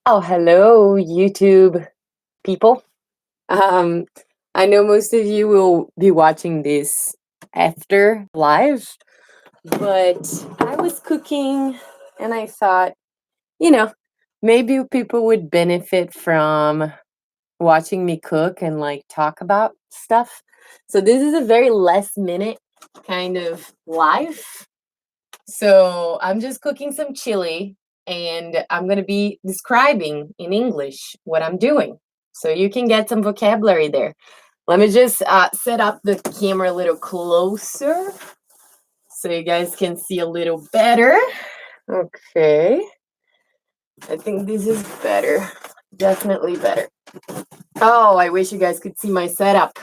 Oh, hello, YouTube people. Um, I know most of you will be watching this after live, but I was cooking and I thought, you know, maybe people would benefit from watching me cook and like talk about stuff. So this is a very last minute kind of live. So I'm just cooking some chili and I'm going to be describing in English what I'm doing. So you can get some vocabulary there. Let me just set up the camera a little closer so you guys can see a little better. Okay. I think this is better. Definitely better. Oh, I wish you guys could see my setup.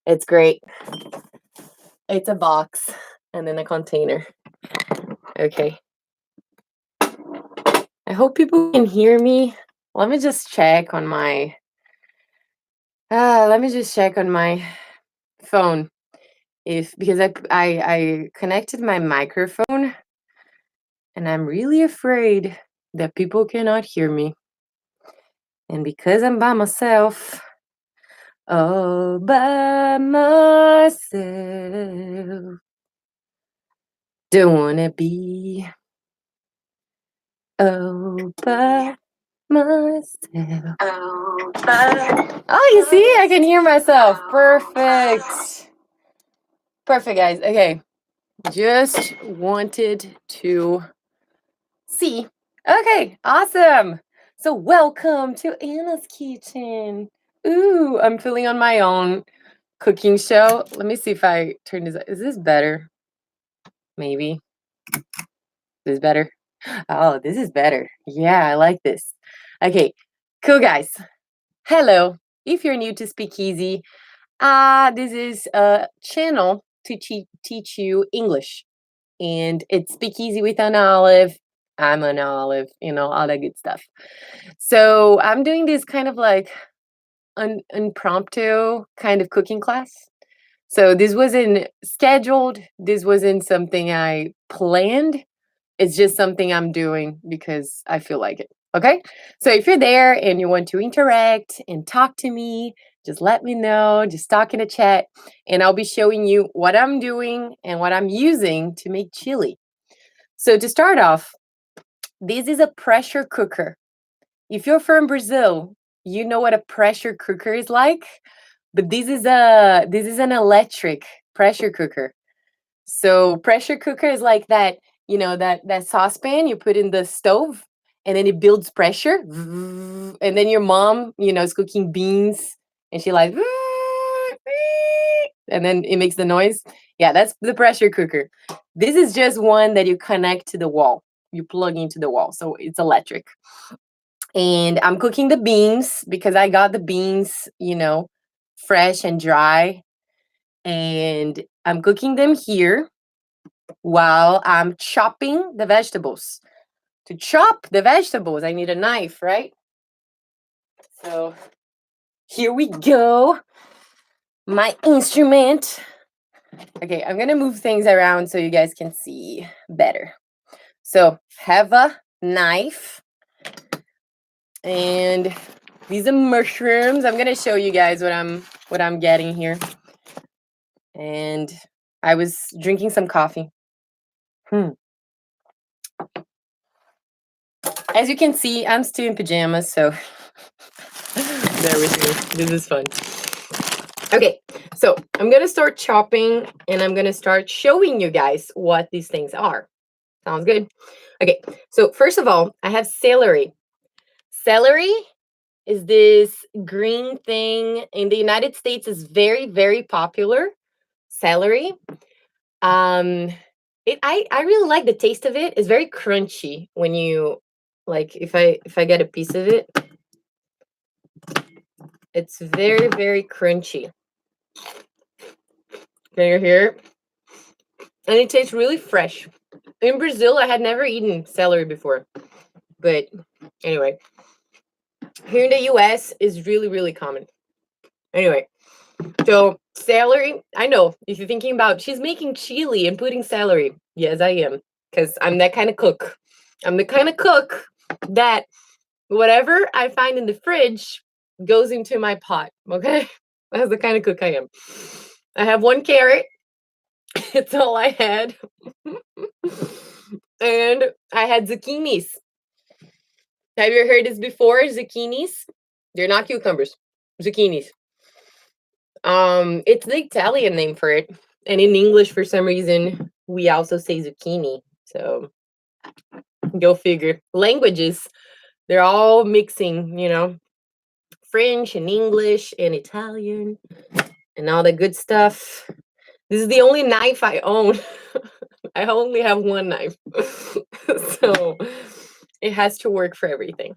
It's great. It's a box and then a container. Okay. I hope people can hear me. Let me just check on my phone if because I connected my microphone and I'm really afraid that people cannot hear me. And because I'm by myself, all by myself, don't wanna be all by myself. Oh, you see, I can hear myself. Perfect. Perfect, guys. Okay. Just wanted to see. Okay, awesome. So, welcome to Anna's Kitchen. Ooh, I'm feeling on my own cooking show. Let me see if I turn this. Is this better? Maybe. This is better. Oh, this is better. Yeah, I like this. Okay, cool, guys. Hello. If you're new to Speakeasy, this is a channel to teach you English. And it's Speakeasy with an Olive. I'm an Olive, all that good stuff. So I'm doing this kind of like impromptu kind of cooking class. So this wasn't scheduled. This wasn't something I planned. It's just something I'm doing because I feel like it. Okay. So if you're there and you want to interact and talk to me, just let me know. Just talk in the chat, and I'll be showing you what I'm doing and what I'm using to make chili. So to start off, this is a pressure cooker. If you're from Brazil, you know what a pressure cooker is like, but this is an electric pressure cooker. So pressure cooker is like that, that saucepan you put in the stove and then it builds pressure. And then your mom, is cooking beans and she like and then it makes the noise. Yeah, that's the pressure cooker. This is just one that you connect to the wall. You plug into the wall. So it's electric. And I'm cooking the beans because I got the beans, fresh and dry. And I'm cooking them here while I'm chopping the vegetables. To chop the vegetables, I need a knife, right? So here we go. My instrument. Okay, I'm gonna move things around so you guys can see better. So have a knife. And these are mushrooms. I'm gonna show you guys what I'm getting here. And I was drinking some coffee. As you can see, I'm still in pajamas, so bear with me. This is fun. Okay, so I'm gonna start chopping and I'm gonna start showing you guys what these things are. Sounds good? Okay, so first of all, I have celery. Celery is this green thing in the United States is very, very popular. Celery. I really like the taste of it. It's very crunchy when you like if I get a piece of it. It's very, very crunchy. Can you hear it? And it tastes really fresh. In Brazil, I had never eaten celery before. But anyway, here in the US is really, really common. Anyway, so celery, I know if you're thinking about she's making chili and putting celery. Yes, I am. Because I'm that kind of cook. I'm the kind of cook that whatever I find in the fridge goes into my pot, okay? That's the kind of cook I am. I have 1 carrot. It's all I had. And I had zucchinis. Have you heard this before? Zucchinis? They're not cucumbers. Zucchinis. It's the Italian name for it. And in English, for some reason, we also say zucchini. So go figure. Languages, they're all mixing, French and English and Italian and all the good stuff. This is the only knife I own. I only have 1 knife. So it has to work for everything.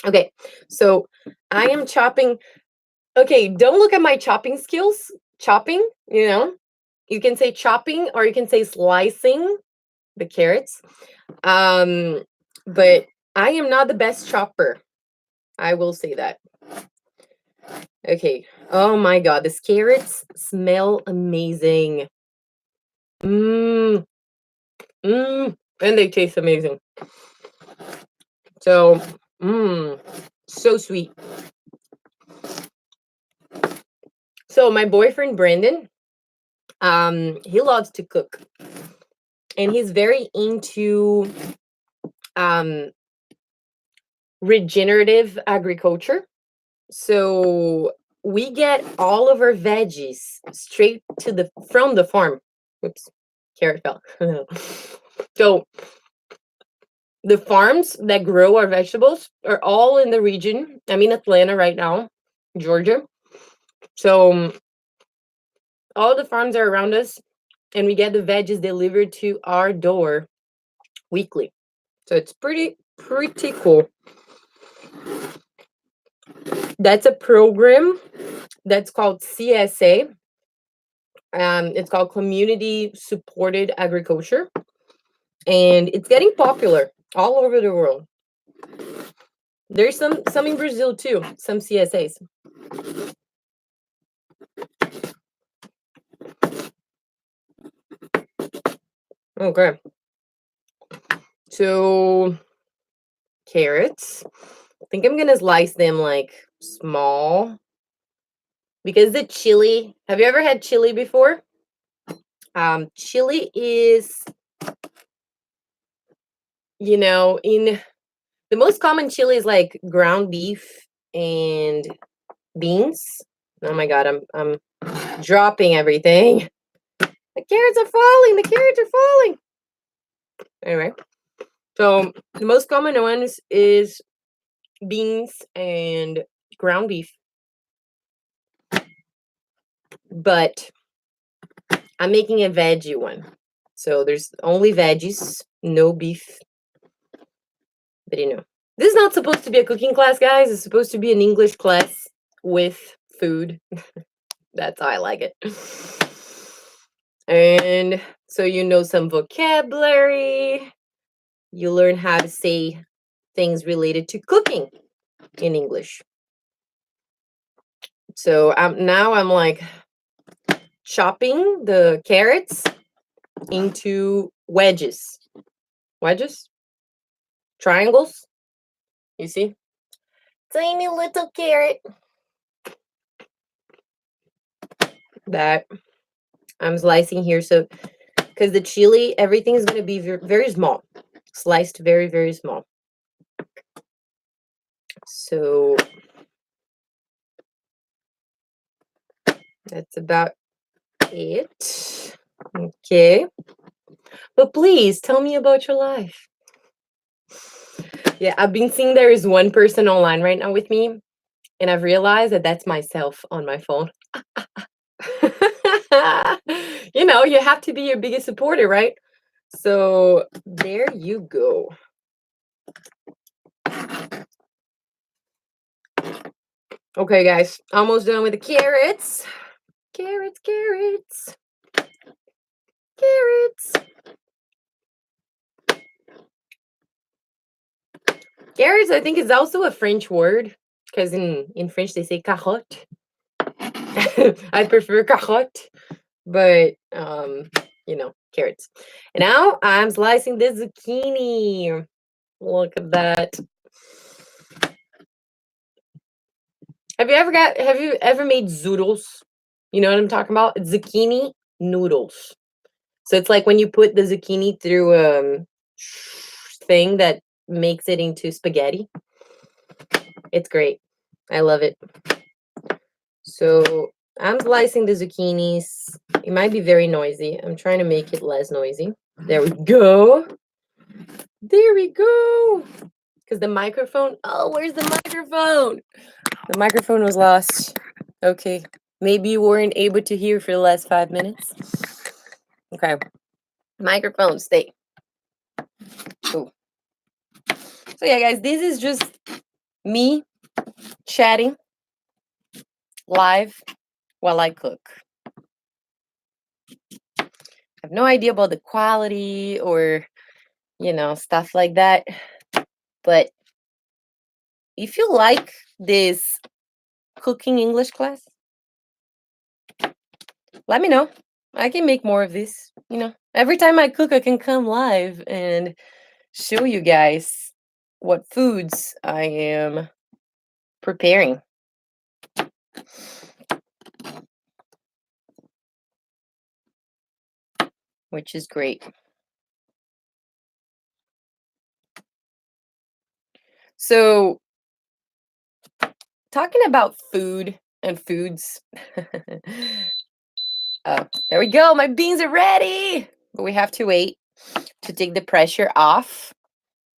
Okay, so I am chopping. Okay, don't look at my chopping skills. Chopping, you can say chopping or you can say slicing the carrots. But I am not the best chopper. I will say that. Okay. Oh my God, these carrots smell amazing. Mmm. Mmm. And they taste amazing. So, so sweet. So my boyfriend Brandon, he loves to cook, and he's very into regenerative agriculture. So we get all of our veggies straight from the farm. Oops, carrot fell. So the farms that grow our vegetables are all in the region. I'm in Atlanta right now, Georgia. So all the farms are around us, and we get the veggies delivered to our door weekly. So it's pretty cool. That's a program that's called CSA. It's called Community Supported Agriculture, and it's getting popular all over the world. There's some in Brazil too, some CSAs. Okay. So carrots. I think I'm gonna slice them like small because the chili. Have you ever had chili before? Chili is, in the most common chili is like ground beef and beans. Oh my God, I'm dropping everything. The carrots are falling. The carrots are falling. Anyway, so the most common ones is beans and ground beef. But I'm making a veggie one. So there's only veggies, no beef. But this is not supposed to be a cooking class, guys. It's supposed to be an English class with food. That's how I like it. And so some vocabulary. You learn how to say things related to cooking in English. So now I'm like chopping the carrots into wedges. Wedges? Triangles? You see? Tiny little carrot. That I'm slicing here. So, because the chili, everything is going to be very small. Sliced very, very small. So, that's about it. Okay. But please tell me about your life. Yeah, I've been seeing there is one person online right now with me, and I've realized that that's myself on my phone. You have to be your biggest supporter, right? So there you go. Okay, guys, almost done with the carrots. Carrots, carrots, carrots. Carrots, I think, is also a French word, because in French they say carotte. I prefer carotte, but carrots. And now I'm slicing the zucchini. Look at that. Have you ever made zoodles? You know what I'm talking about? Zucchini noodles. So it's like when you put the zucchini through thing that makes it into spaghetti. It's great. I love it. So I'm slicing the zucchinis. It might be very noisy. I'm trying to make it less noisy. There we go. There we go. Because the microphone. Oh, where's the microphone? The microphone was lost. Okay. Maybe you weren't able to hear for the last 5 minutes. Okay. Microphone, stay. Cool. So yeah, guys, this is just me chatting live while I cook. I have no idea about the quality or, stuff like that. But if you like this cooking English class, let me know. I can make more of this. Every time I cook, I can come live and show you guys what foods I am preparing. Which is great. So, talking about food and foods. Oh, there we go. My beans are ready. But we have to wait to take the pressure off.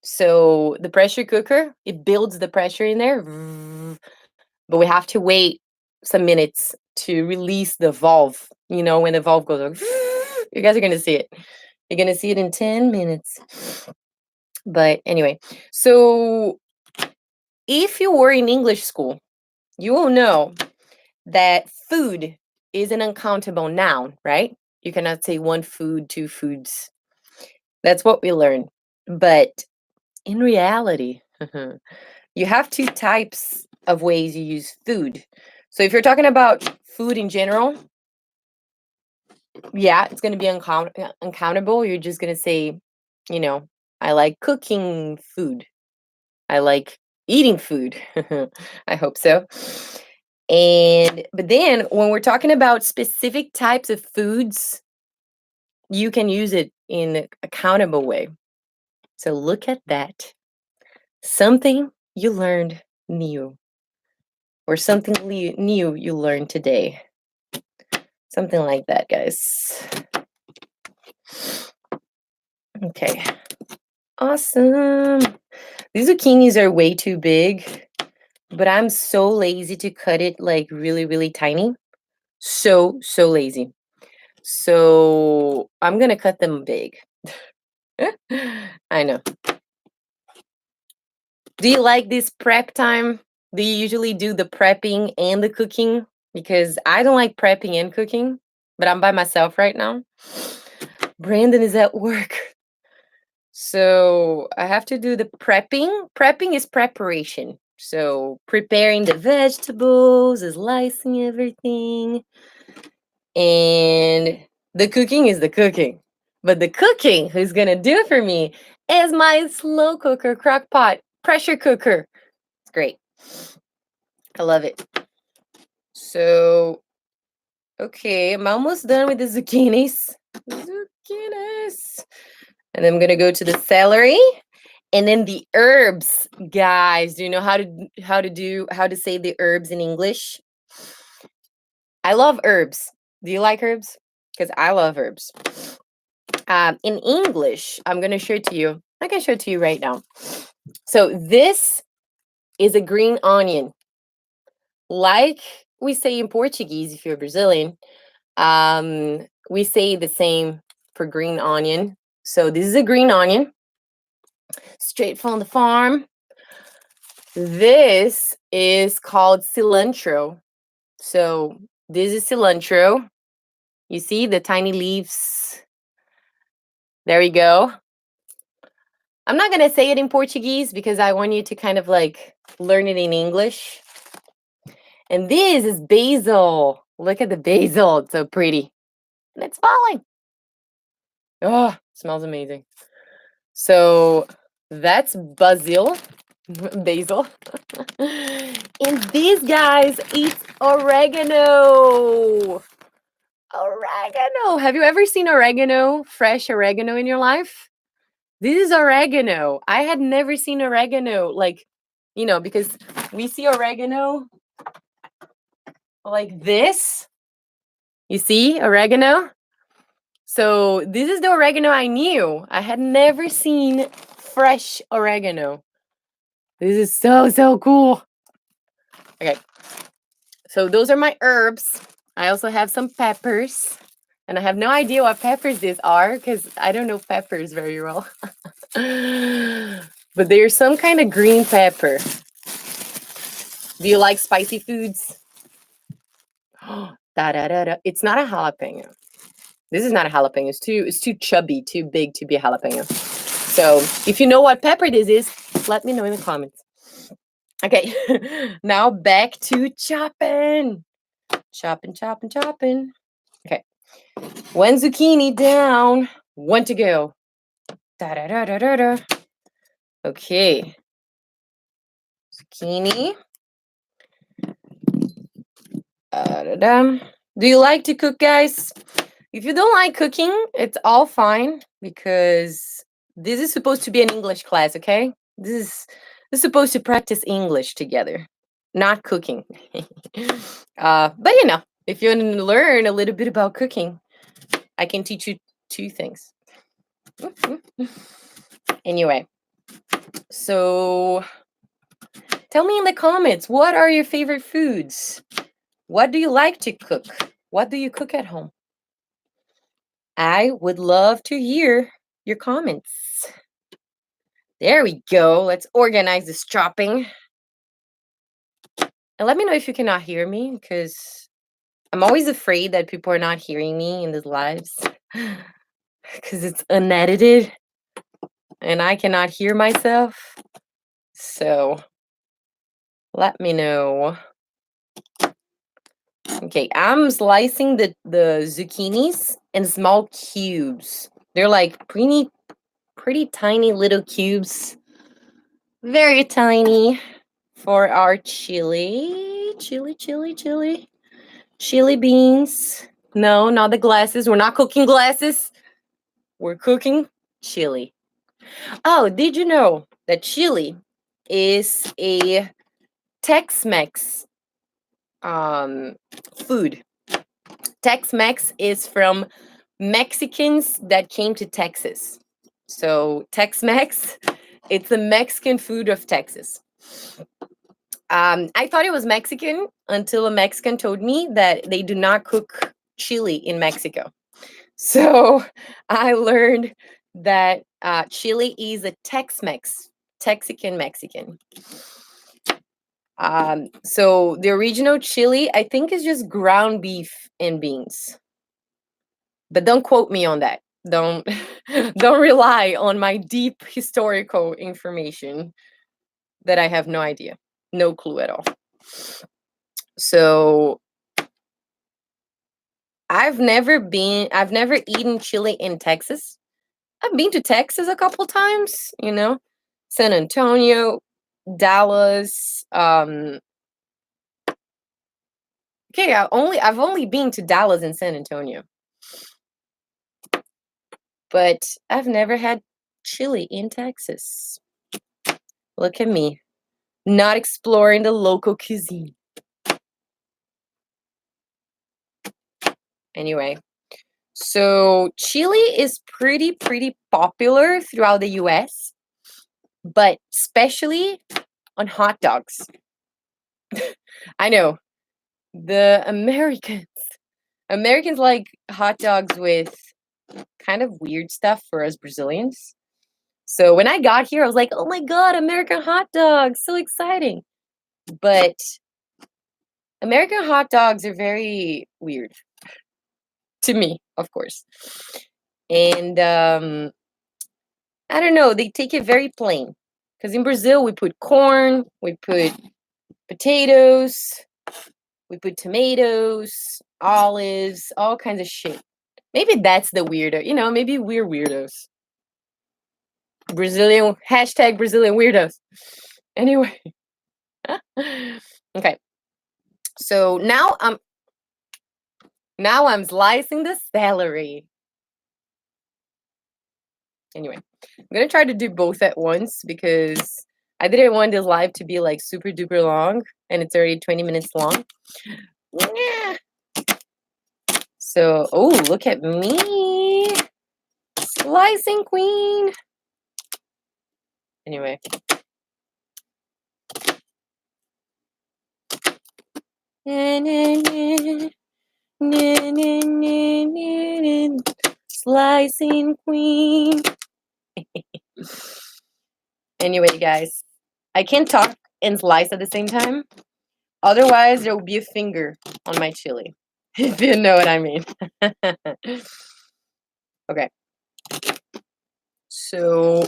So the pressure cooker, it builds the pressure in there. But we have to wait some minutes to release the valve. When the valve goes like, you guys are going to see it. You're going to see it in 10 minutes. But anyway, so if you were in English school, you will know that food is an uncountable noun, right? You cannot say one food, two foods. That's what we learn. But in reality, you have two types of ways you use food. So if you're talking about food in general, yeah, it's going to be uncountable. You're just going to say, I like cooking food. I like eating food. I hope so. But then when we're talking about specific types of foods, you can use it in a countable way. So look at that. Something you learned new, or something new you learned today. Something like that, guys. Okay. Awesome. These zucchinis are way too big, but I'm so lazy to cut it like really, really tiny. So lazy. So I'm going to cut them big. I know. Do you like this prep time? Do you usually do the prepping and the cooking? Because I don't like prepping and cooking, but I'm by myself right now. Brandon is at work. So I have to do the prepping. Prepping is preparation. So preparing the vegetables, slicing everything. And the cooking is the cooking. But the cooking, who's going to do it for me, is my slow cooker, crock pot, pressure cooker. It's great. I love it. So, okay, I'm almost done with the zucchinis. Zucchinis. And I'm going to go to the celery and then the herbs. Guys, do you know how to say the herbs in English? I love herbs. Do you like herbs? Because I love herbs. In English, I'm going to show it to you. I can show it to you right now. So this is a green onion. Like we say in Portuguese, if you're Brazilian, we say the same for green onion. So this is a green onion, straight from the farm. This is called cilantro. So this is cilantro. You see the tiny leaves? There we go. I'm not going to say it in Portuguese because I want you to kind of like learn it in English. And this is basil. Look at the basil. It's so pretty. And it's falling. Oh, smells amazing. So that's basil. Basil. And these guys eat oregano. Oregano. Have you ever seen oregano, fresh oregano in your life? This is oregano. I had never seen oregano like, because we see oregano like this. You see oregano? So this is the oregano I knew. I had never seen fresh oregano. This is so, so cool. Okay. So those are my herbs. I also have some peppers. And I have no idea what peppers these are because I don't know peppers very well. But they're some kind of green pepper. Do you like spicy foods? Da-da-da-da. It's not a jalapeno. This is not a jalapeno. It's too chubby, too big to be a jalapeno. So if you know what pepper this is, let me know in the comments. Okay, now back to chopping. Chopping, chopping, chopping. Okay, one zucchini down, one to go. Da-da-da-da-da-da. Okay. Zucchini. Da-da-da. Do you like to cook, guys? If you don't like cooking, it's all fine because this is supposed to be an English class, okay? This is supposed to practice English together, not cooking. But if you want to learn a little bit about cooking, I can teach you two things. Anyway, so tell me in the comments, what are your favorite foods? What do you like to cook? What do you cook at home? I would love to hear your comments. There we go. Let's organize this chopping. And let me know if you cannot hear me because I'm always afraid that people are not hearing me in these lives because it's unedited and I cannot hear myself. So let me know. Okay, I'm slicing the zucchinis in small cubes. They're like pretty tiny little cubes. Very tiny for our chili beans. No, not the glasses. We're not cooking glasses. We're cooking chili. Oh, did you know that chili is a Tex-Mex food? Tex-Mex is from Mexicans that came to Texas. So Tex-Mex, it's the Mexican food of Texas. I thought it was Mexican until a Mexican told me that they do not cook chili in Mexico. So I learned that chili is a Tex-Mex, Mexican. So the original chili, I think, is just ground beef and beans. But don't quote me on that. Don't don't rely on my deep historical information that I have no idea, no clue at all. So I've never eaten chili in Texas. I've been to Texas a couple times, San Antonio, Dallas. Okay, I've only been to Dallas and San Antonio. But I've never had chili in Texas. Look at me, not exploring the local cuisine. Anyway, so chili is pretty popular throughout the US, but especially on hot dogs. I know, the Americans like hot dogs with kind of weird stuff for us Brazilians. So when I got here, I was like, oh my God, American hot dogs, so exciting. But American hot dogs are very weird to me, of course. And I don't know, they take it very plain. Because in Brazil, we put corn, we put potatoes, we put tomatoes, olives, all kinds of shit. Maybe that's the weirdo. Maybe we're weirdos. Brazilian, #Brazilian weirdos. Anyway. Okay. So now I'm slicing the celery. Anyway, I'm gonna try to do both at once because I didn't want this live to be like super duper long, and it's already 20 minutes long. Yeah. So, oh, look at me, slicing queen. Anyway. Slicing queen. Anyway, guys, I can't talk and slice at the same time. Otherwise, there will be a finger on my chili, if you know what I mean. Okay. So,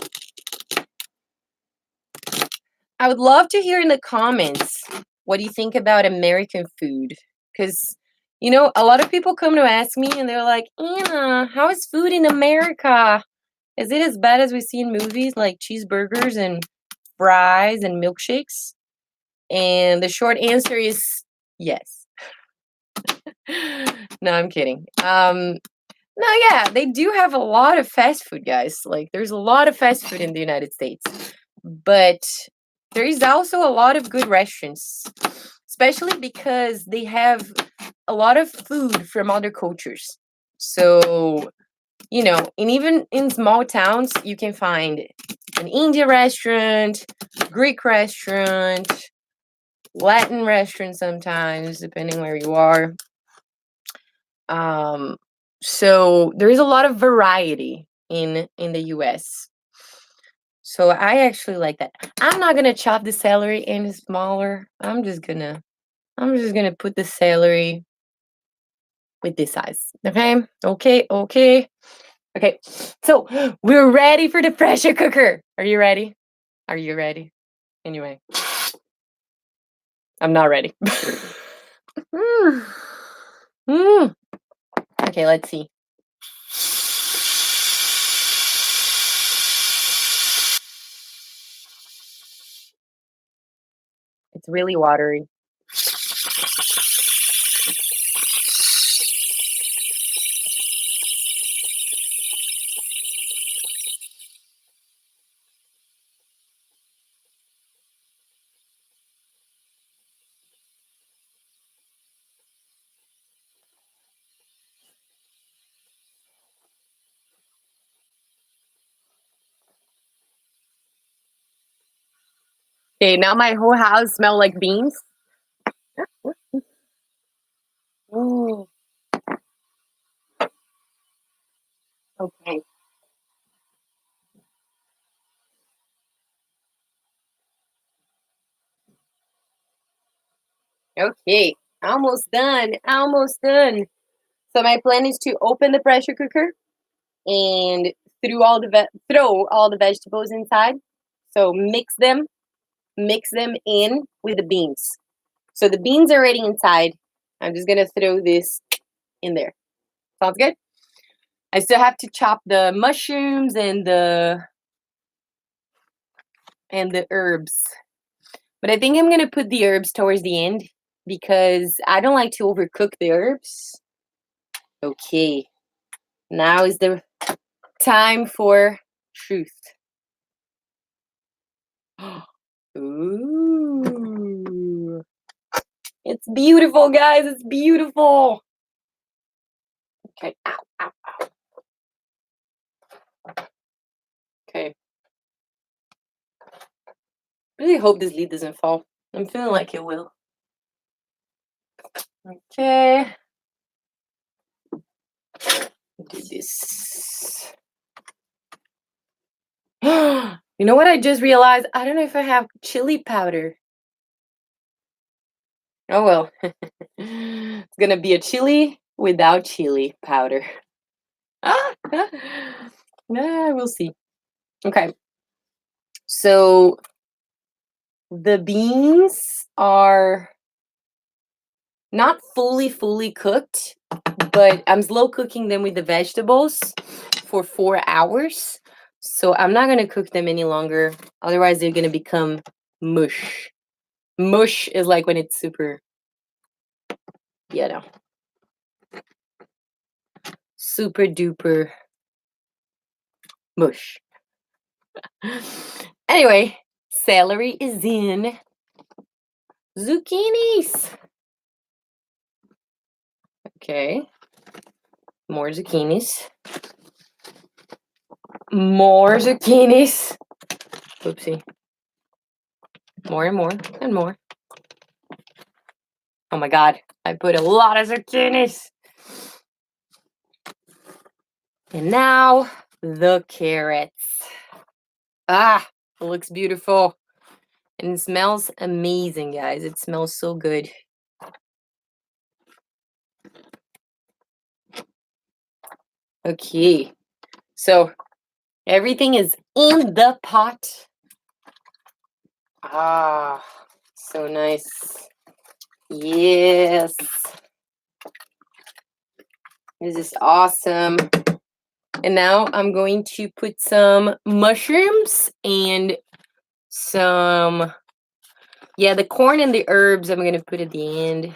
I would love to hear in the comments what do you think about American food? Because, a lot of people come to ask me and they're like, Anna, how is food in America? Is it as bad as we see in movies like cheeseburgers and fries and milkshakes? And the short answer is yes. No, I'm kidding. No, yeah, they do have a lot of fast food, guys. Like, there's a lot of fast food in the United States. But there is also a lot of good restaurants, especially because they have a lot of food from other cultures. So, and even in small towns, you can find an Indian restaurant, Greek restaurant, Latin restaurant sometimes, depending where you are. So there is a lot of variety in the US. So I actually like that. I'm not gonna chop the celery any smaller. I'm just gonna put the celery with this size. Okay? Okay. Okay. So we're ready for the pressure cooker. Are you ready? Are you ready? Anyway. I'm not ready. Mm. Okay, let's see. It's really watery. Okay, now my whole house smells like beans. Ooh. Okay. Okay. Almost done. Almost done. So my plan is to open the pressure cooker and throw all the vegetables inside. So mix them in with the beans. So the beans are already inside. I'm just gonna throw this in there. Sounds good? I still have to chop the mushrooms and the herbs. But I think I'm gonna put the herbs towards the end because I don't like to overcook the herbs. Okay. Now is the time for truth. Ooh. It's beautiful, guys. It's beautiful. Okay. Ow, ow, ow. Okay. I really hope this lid doesn't fall. I'm feeling like it will. Okay. Do this. You know what I just realized? I don't know if I have chili powder. Oh well. It's gonna be a chili without chili powder. We'll see. Okay. So the beans are not fully cooked, but I'm slow cooking them with the vegetables for 4 hours. So I'm not gonna cook them any longer. Otherwise, they're gonna become Mush. Mush is like when it's super, you know, super duper mush. Anyway, celery is in. Zucchinis. Okay. More zucchinis. More zucchinis. Oopsie. More and more and more. Oh my god, I put a lot of zucchinis. And now the carrots. Ah, it looks beautiful. And it smells amazing, guys. It smells so good. Okay. So everything is in the pot. Ah, so nice. Yes. This is awesome. And now I'm going to put some mushrooms and some, yeah, the corn and the herbs I'm going to put at the end.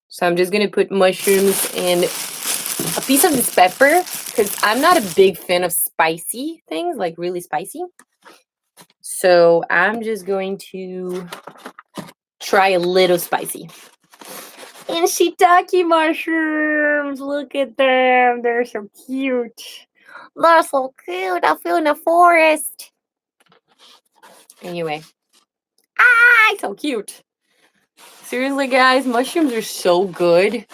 So I'm just going to put mushrooms and a piece of this pepper because I'm not a big fan of spicy things, like really spicy. So I'm just going to try a little spicy. And shiitake mushrooms, look at them. They're so cute. They're so cute. I feel in the forest. Anyway. Ah, so cute. Seriously, guys, mushrooms are so good.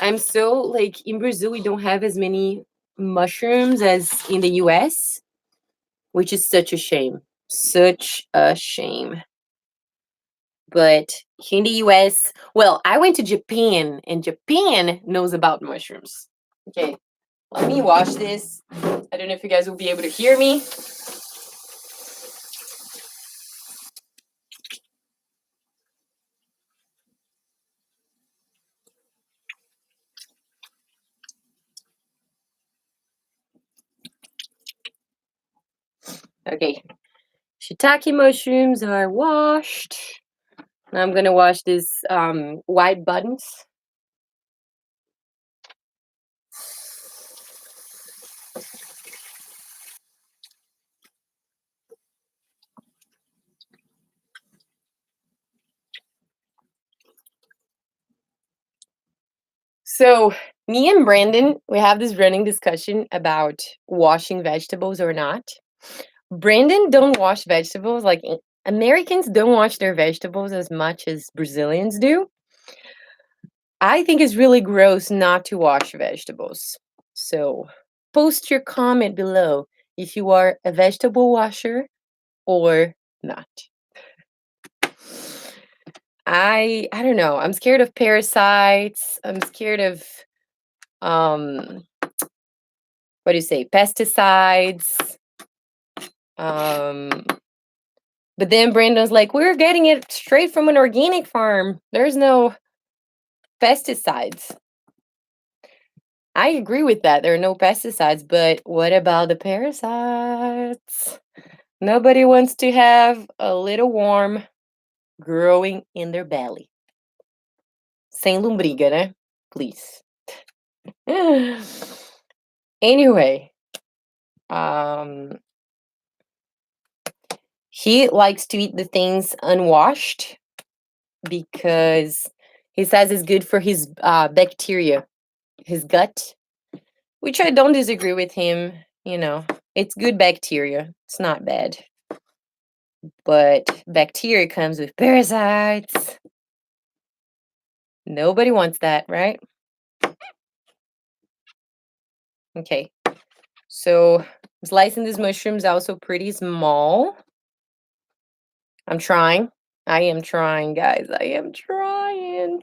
I'm so, like, in Brazil, we don't have as many mushrooms as in the US, which is such a shame. Such a shame. But here in the US, well, I went to Japan, and Japan knows about mushrooms. Okay, let me wash this. I don't know if you guys will be able to hear me. Okay, shiitake mushrooms are washed. Now I'm gonna wash these white buttons. So me and Brandon, we have this running discussion about washing vegetables or not. Brandon don't wash vegetables like Americans don't wash their vegetables as much as Brazilians do. I think it's really gross not to wash vegetables. So post your comment below if you are a vegetable washer or not. I don't know. I'm scared of parasites. I'm scared of what do you say? Pesticides. Um but then Brandon's like, "We're getting it straight from an organic farm. There's no pesticides." I agree with that. There are no pesticides, but what about the parasites? Nobody wants to have a little worm growing in their belly. Sem lombriga, né? Please. Anyway, he likes to eat the things unwashed because he says it's good for his bacteria, his gut, which I don't disagree with him. You know, it's good bacteria. It's not bad. But bacteria comes with parasites. Nobody wants that, right? Okay. So slicing these mushrooms also pretty small. I'm trying. I am trying, guys. I am trying.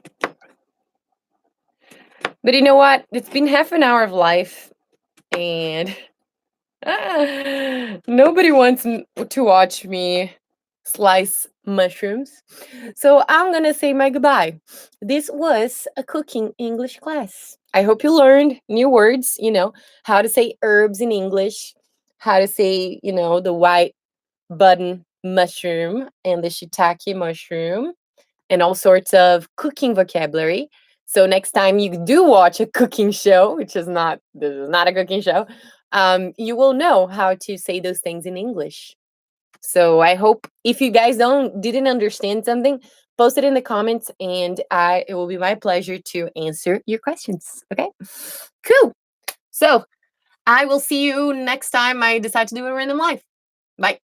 But you know what? It's been half an hour of life, and nobody wants to watch me slice mushrooms. So I'm gonna say my goodbye. This was a cooking English class. I hope you learned new words, you know, how to say herbs in English, how to say, you know, the white button mushroom and the shiitake mushroom, and all sorts of cooking vocabulary. So next time you do watch a cooking show, which is not this is not a cooking show, you will know how to say those things in English. So I hope if you guys didn't understand something, post it in the comments, and I it will be my pleasure to answer your questions. Okay, cool. So I will see you next time I decide to do a random live. Bye.